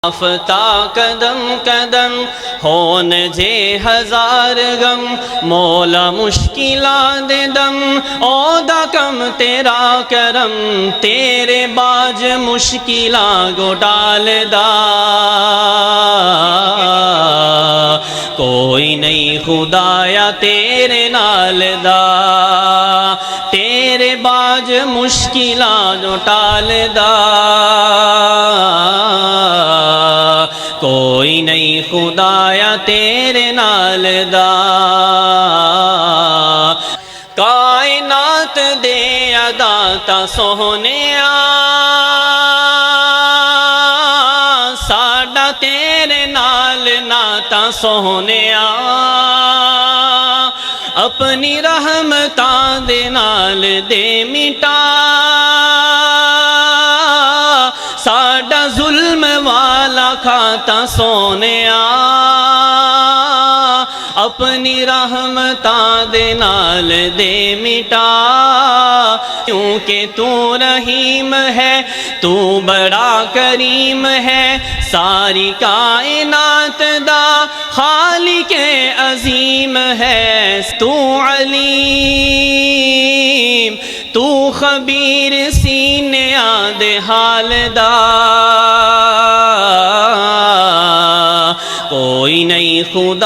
آفتا قدم قدم ہون جے ہزار غم، مولا مشکلات دے دم او دا کم تیرا کرم، تیرے باج مشکلاں گو ڈال دا، کوئی نہیں خدایا تیرے نال دا، تیرے باج مشکلاں جو ٹال دا، کوئی نہیں خدایا تیرے نال دا۔ کائنات دے عداتا سونیا ساڈا تیرے نال ناتا سونیا، اپنی رحمتاں دے نال دے مٹا ساڈا ظلم والا کھاتا سونیا، اپنی رحمتاں دے نال دے مٹا، کیونکہ تو رحیم ہے تو بڑا کریم ہے، ساری کائنات دا خالق عظیم ہے، تو علیم تو خبیر سینیاں دے حال دا، کوئی نہیں خدا